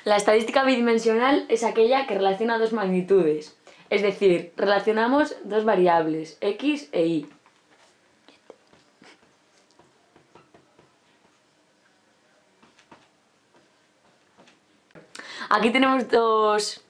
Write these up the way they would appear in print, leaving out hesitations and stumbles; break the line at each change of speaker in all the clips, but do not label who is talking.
La estadística bidimensional es aquella que relaciona dos magnitudes, es decir, relacionamos dos variables, x e y. Aquí tenemos dos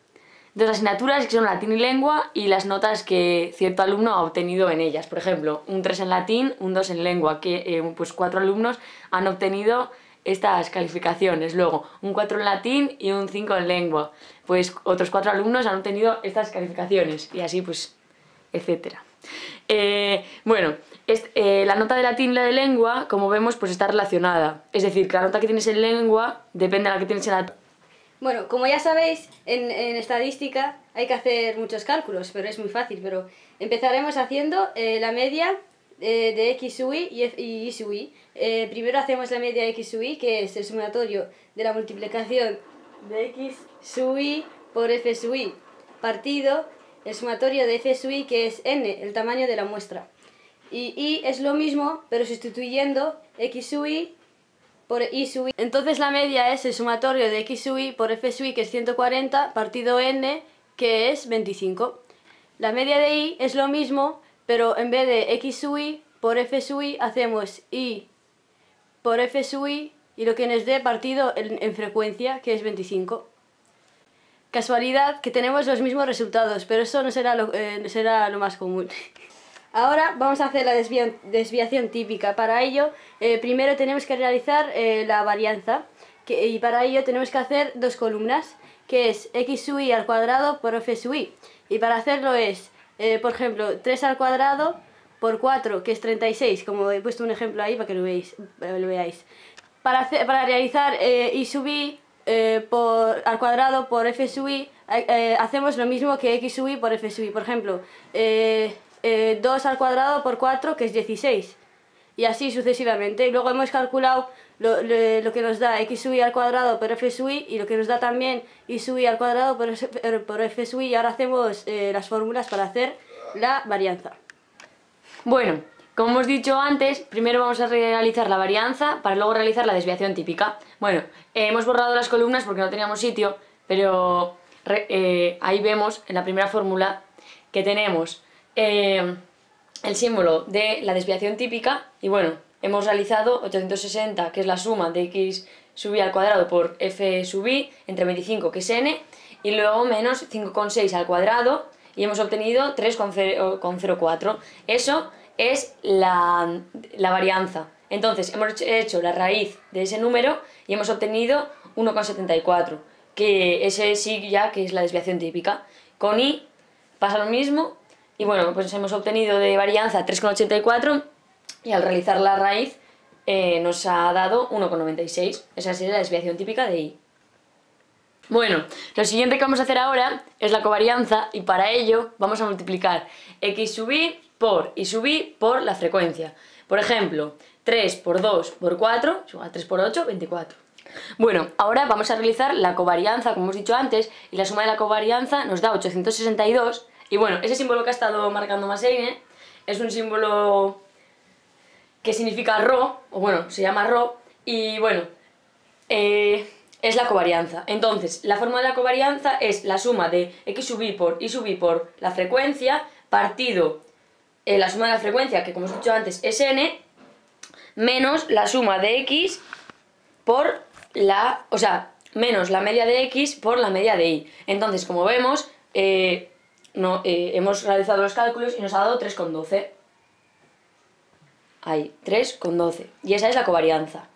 asignaturas que son latín y lengua y las notas que cierto alumno ha obtenido en ellas. Por ejemplo, un 3 en latín, un 2 en lengua, que pues 4 alumnos han obtenido estas calificaciones. Luego, un 4 en latín y un 5 en lengua. Pues otros 4 alumnos han obtenido estas calificaciones y así pues, etcétera. La nota de latín y la de lengua, como vemos, pues está relacionada. Es decir, que la nota que tienes en lengua depende de la que tienes en latín.
Bueno, como ya sabéis, en estadística hay que hacer muchos cálculos, pero es muy fácil. Pero empezaremos haciendo la media de x sub y y sub y. Primero hacemos la media de x sub y, que es el sumatorio de la multiplicación de x sub y por f sub y, partido el sumatorio de f sub y, que es n, el tamaño de la muestra. Y es lo mismo, pero sustituyendo x sub y por y sub i. Entonces la media es el sumatorio de x sub i por f sub i, que es 140, partido n, que es 25. La media de y es lo mismo, pero en vez de x sub i por f sub i hacemos y por f sub i, y lo que nos dé partido en frecuencia, que es 25. Casualidad que tenemos los mismos resultados, pero eso no será lo más común. Ahora vamos a hacer la desviación típica. Para ello, primero tenemos que realizar la varianza, y para ello tenemos que hacer dos columnas, que es x sub i al cuadrado por f sub i. Y para hacerlo es, por ejemplo, 3 al cuadrado por 4, que es 36, como he puesto un ejemplo ahí para que lo veáis. Para realizar y sub i al cuadrado por f sub i, hacemos lo mismo que x sub i por f sub i. Por ejemplo, 2 al cuadrado por 4, que es 16, y así sucesivamente. Y luego hemos calculado lo que nos da x sub i al cuadrado por f sub i, y lo que nos da también y sub i al cuadrado por f sub i, y ahora hacemos las fórmulas para hacer la varianza.
Bueno, como hemos dicho antes, primero vamos a realizar la varianza para luego realizar la desviación típica. Bueno, hemos borrado las columnas porque no teníamos sitio, pero ahí vemos en la primera fórmula que tenemos el símbolo de la desviación típica, y bueno, hemos realizado 860, que es la suma de x sub i al cuadrado por f sub i entre 25, que es n, y luego menos 5,6 al cuadrado, y hemos obtenido 3,04. Eso es la varianza. Entonces hemos hecho la raíz de ese número y hemos obtenido 1,74, que ese sí ya que es la desviación típica. Con y pasa lo mismo. Y bueno, pues hemos obtenido de varianza 3,84, y al realizar la raíz nos ha dado 1,96. Esa sería la desviación típica de y. Bueno, lo siguiente que vamos a hacer ahora es la covarianza, y para ello vamos a multiplicar x sub i por y sub i por la frecuencia. Por ejemplo, 3 por 2 por 4 es igual a 3 por 8, 24. Bueno, ahora vamos a realizar la covarianza, como hemos dicho antes, y la suma de la covarianza nos da 862. Y bueno, ese símbolo que ha estado marcando Maseine es un símbolo que significa rho, o bueno, se llama rho, y bueno, es la covarianza. Entonces, la fórmula de la covarianza es la suma de x sub i por y sub i por la frecuencia, partido la suma de la frecuencia, que como hemos dicho antes es n, menos la suma de x por menos la media de x por la media de y. Entonces, como vemos, hemos realizado los cálculos y nos ha dado 3,12. Ahí, 3,12. Y esa es la covarianza.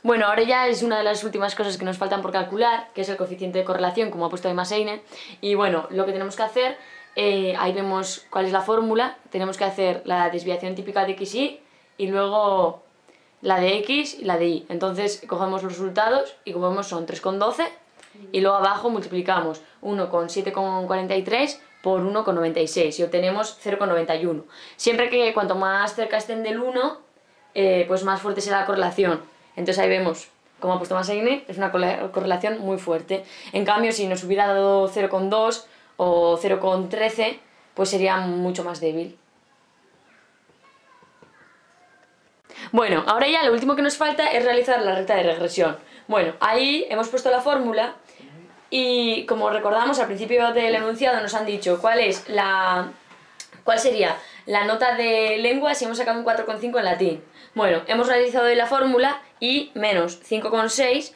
Bueno, ahora ya es una de las últimas cosas que nos faltan por calcular, que es el coeficiente de correlación, como ha puesto ahí Maseine. Y bueno, lo que tenemos que hacer, ahí vemos cuál es la fórmula. Tenemos que hacer la desviación típica de x y luego la de x y la de y. Entonces cogemos los resultados y como vemos son 3,12, y luego abajo multiplicamos 1,743 por 1,96 y obtenemos 0,91. Siempre que cuanto más cerca estén del 1, pues más fuerte será la correlación. Entonces ahí vemos como ha puesto Massegne, es una correlación muy fuerte. En cambio, si nos hubiera dado 0,2 o 0,13, pues sería mucho más débil. Bueno, ahora ya lo último que nos falta es realizar la recta de regresión. Bueno, ahí hemos puesto la fórmula y como recordamos al principio del enunciado nos han dicho cuál sería la nota de lengua si hemos sacado un 4,5 en latín. Bueno, hemos realizado hoy la fórmula y menos 5,6.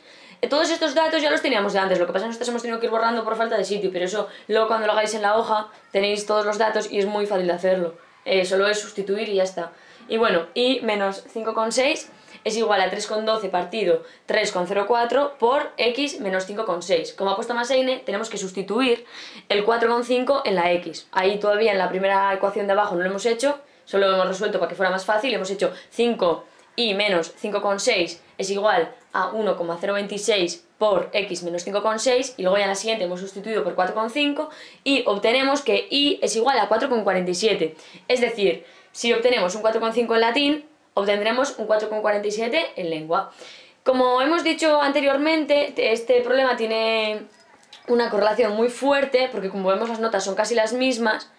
Todos estos datos ya los teníamos de antes, lo que pasa es que nosotros hemos tenido que ir borrando por falta de sitio, pero eso luego cuando lo hagáis en la hoja tenéis todos los datos y es muy fácil de hacerlo. Solo es sustituir y ya está. Y bueno, y menos 5,6 es igual a 3,12 partido 3,04 por x menos 5,6. Como ha puesto Massegne, tenemos que sustituir el 4,5 en la x. Ahí todavía en la primera ecuación de abajo no lo hemos hecho, solo lo hemos resuelto para que fuera más fácil. Hemos hecho 5 y menos 5,6 es igual a 1,026 por x menos 5,6 y luego ya en la siguiente hemos sustituido por 4,5 y obtenemos que y es igual a 4,47. Es decir, si obtenemos un 4,5 en latín, obtendremos un 4,47 en lengua. Como hemos dicho anteriormente, este problema tiene una correlación muy fuerte, porque como vemos las notas son casi las mismas,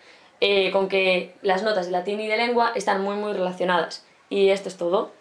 con que las notas de latín y de lengua están muy relacionadas. Y esto es todo.